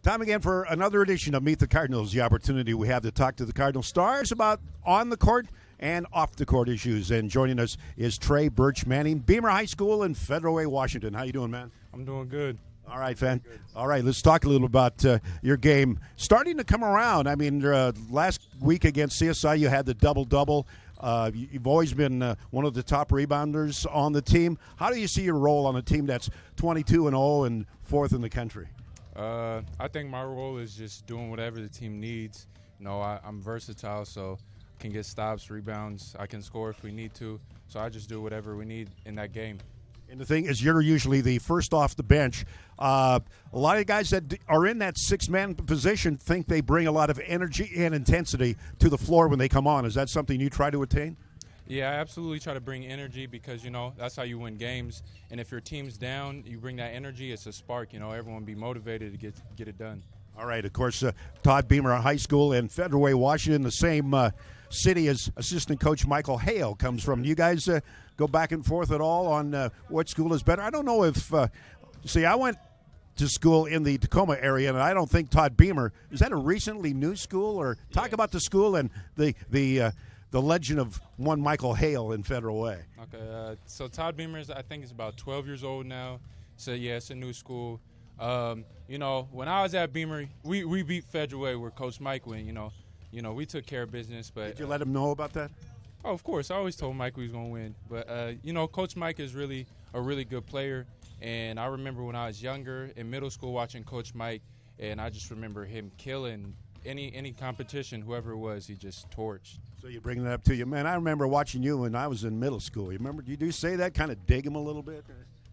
Time again for another edition of Meet the Cardinals, the opportunity we have to talk to the Cardinal stars about on the court and off the court issues. And joining us is Trey Burch-Manning, Beamer High School in Federal Way, Washington. How you doing, man? I'm doing good. All right, fan. All right, let's talk a little about your game. Starting to come around. I mean, last week against CSI, you had the double-double. You've always been one of the top rebounders on the team. How do you see your role on a team that's 22-0 and fourth in the country? I think my role is just doing whatever the team needs. You know, I'm versatile, so I can get stops, rebounds. I can score if we need to. So I just do whatever we need in that game. And the thing is, you're usually the first off the bench. A lot of guys that are in that six-man position think they bring a lot of energy and intensity to the floor when they come on. Is that something you try to attain? Yeah, I absolutely try to bring energy because, you know, that's how you win games. And if your team's down, you bring that energy, it's a spark. You know, everyone be motivated to get it done. All right, of course, Todd Beamer High School in Federal Way, Washington, the same city as assistant coach Michael Hale comes from. You guys go back and forth at all on what school is better? I don't know if see, I went to school in the Tacoma area, and I don't think Todd Beamer, is that a recently new school? Or talk about the school and the legend of one Michael Hale in Federal Way. Okay, so Todd Beamer's, I think, is about 12 years old now. So, yeah, it's a new school. You know, when I was at Beamer, we beat Federal Way where Coach Mike went, you know, we took care of business. But did you let him know about that? Oh, of course. I always told Mike we was going to win. But, you know, Coach Mike is really a really good player. And I remember when I was younger in middle school watching Coach Mike, and I just remember him killing any competition, whoever it was, he just torched. So you bring that up to you. Man, I remember watching you when I was in middle school. You remember, you do say that, kind of dig him a little bit?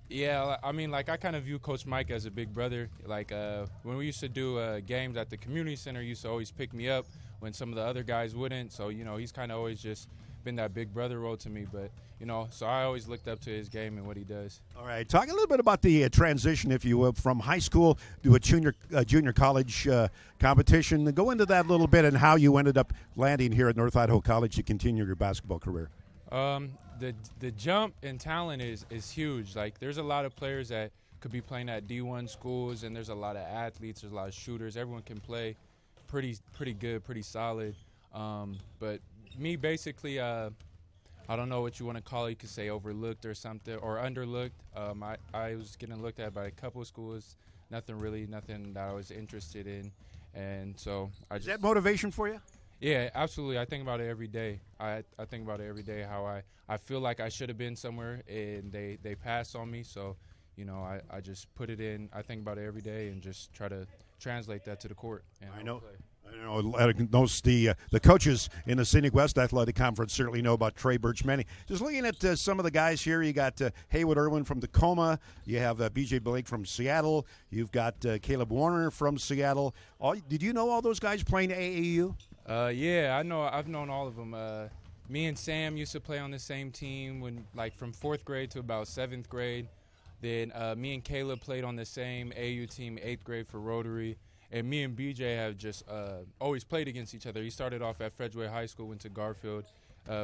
Yeah, I mean, like, I kind of view Coach Mike as a big brother. Like, when we used to do games at the community center, he used to always pick me up when some of the other guys wouldn't. So, you know, he's kind of always just been that big brother role to me. But, you know, so I always looked up to his game and what he does. All right. Talk a little bit about the transition, if you will, from high school to a junior college competition. Go into that a little bit and how you ended up landing here at North Idaho College to continue your basketball career. The jump in talent is huge. Like, there's a lot of players that could be playing at D1 schools, and there's a lot of athletes, there's a lot of shooters. Everyone can play pretty good, pretty solid. But me, basically, I don't know what you want to call it. You could say overlooked or something, or underlooked. I was getting looked at by a couple of schools, nothing that I was interested in. And so Is that motivation for you? Yeah, absolutely. I think about it every day. I think about it every day, how I feel like I should have been somewhere, and they passed on me. So, you know, I just put it in. I think about it every day and just try to translate that to the court. And I know the coaches in the Scenic West Athletic Conference certainly know about Trey Burch-Manning. Just looking at some of the guys here, you got Haywood Irwin from Tacoma. You have B.J. Blake from Seattle. You've got Caleb Warner from Seattle. Did you know all those guys playing AAU? Yeah, I know. I've known all of them. Me and Sam used to play on the same team from 4th grade to about 7th grade. Then me and Caleb played on the same AU team 8th grade for Rotary. And me and BJ have just always played against each other. He started off at Fredway High School, went to Garfield.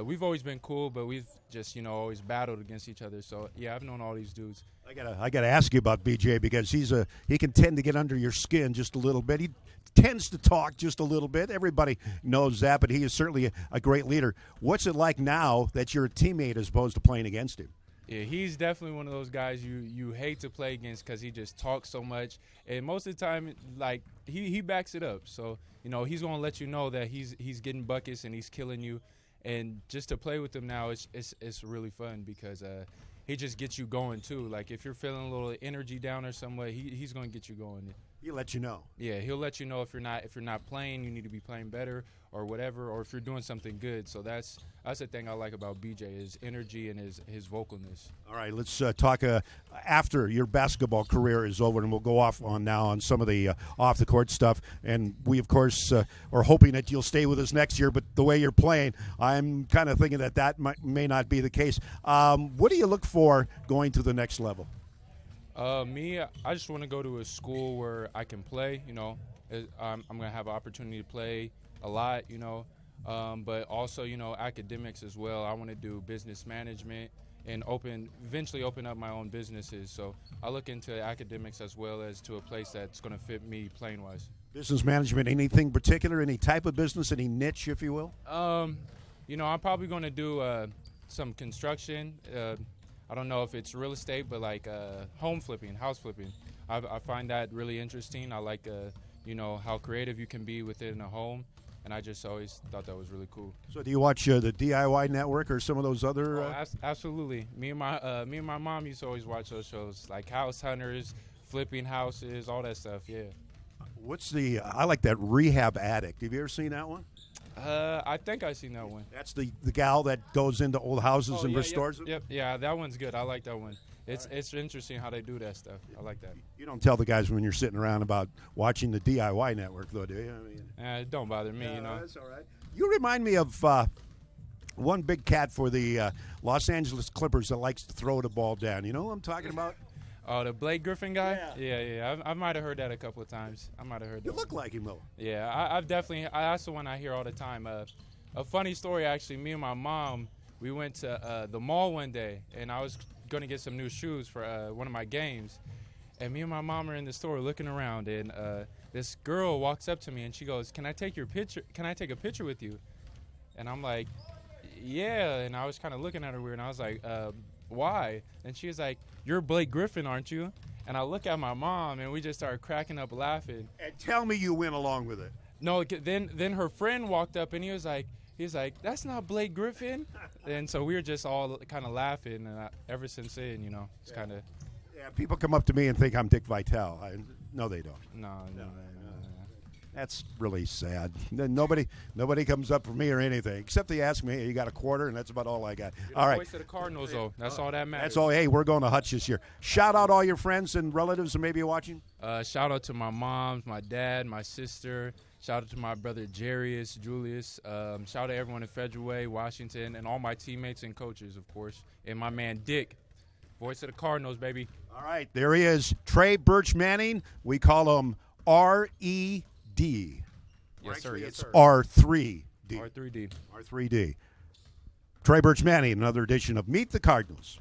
We've always been cool, but we've just, you know, always battled against each other. So, yeah, I've known all these dudes. I gotta ask you about BJ because he can tend to get under your skin just a little bit. He tends to talk just a little bit. Everybody knows that, but he is certainly a great leader. What's it like now that you're a teammate as opposed to playing against him? Yeah, he's definitely one of those guys you hate to play against because he just talks so much. And most of the time, like, he backs it up. So, you know, he's going to let you know that he's getting buckets and he's killing you. And just to play with him now, it's really fun because he just gets you going, too. Like, if you're feeling a little energy down or some way, he's going to get you going. He'll let you know. Yeah, he'll let you know if you're not playing, you need to be playing better or whatever, or if you're doing something good. So that's the thing I like about BJ, his energy and his vocalness. All right, let's talk after your basketball career is over, and we'll go off on some of the off-the-court stuff. And we, of course, are hoping that you'll stay with us next year, but the way you're playing, I'm kind of thinking that may not be the case. What do you look for going to the next level? Me, I just want to go to a school where I can play, you know. I'm going to have an opportunity to play a lot, you know, but also, you know, academics as well. I want to do business management and eventually open up my own businesses. So I look into academics as well as to a place that's going to fit me playing wise. Business management, anything particular, any type of business, any niche, if you will? I'm probably going to do some construction. I don't know if it's real estate, but like home flipping, house flipping. I find that really interesting. I like, how creative you can be within a home, and I just always thought that was really cool. So do you watch the DIY Network or some of those other? Absolutely. Me and my mom used to always watch those shows, like House Hunters, flipping houses, all that stuff. Yeah. I like that Rehab Addict. Have you ever seen that one? I think I've seen that one. That's the gal that goes into old houses and restores them? Yep, yeah, that one's good. I like that one. It's interesting how they do that stuff. I like that. You don't tell the guys when you're sitting around about watching the DIY Network, though, do you? It don't bother me, That's all right. You remind me of one big cat for the Los Angeles Clippers that likes to throw the ball down. You know who I'm talking about? Oh, the Blake Griffin guy? Yeah. I might have heard that a couple of times. You look like him, though. Yeah, I've definitely. That's the one I hear all the time. A funny story, actually. Me and my mom, we went to the mall one day, and I was going to get some new shoes for one of my games. And me and my mom are in the store looking around, and this girl walks up to me, and she goes, "Can I take your picture? Can I take a picture with you?" And I'm like, "Yeah." And I was kind of looking at her weird, and I was like, "Why?" And she was like, "You're Blake Griffin, aren't you?" And I look at my mom, and we just started cracking up laughing. And tell me you went along with it. No, then her friend walked up, and he was like, "That's not Blake Griffin." And so we were just all kind of laughing, and ever since then, it's kind of. Yeah, people come up to me and think I'm Dick Vitale. No, they don't. No. That's really sad. Nobody comes up for me or anything, except they ask me, "Hey, you got a quarter?" And that's about all I got. You're the voice of the Cardinals, though. That's all that matters. That's all. Hey, we're going to Hutch this year. Shout out all your friends and relatives who may be watching. Shout out to my mom, my dad, my sister. Shout out to my brother Jarius, Julius. Shout out to everyone in Federal Way, Washington, and all my teammates and coaches, of course. And my man Dick, voice of the Cardinals, baby. All right, there he is, Trey Burch-Manning. We call him R-E-D. Yes, sir. It's R3D. R3D. R3D. Trey Burch-Manning, another edition of Meet the Cardinals.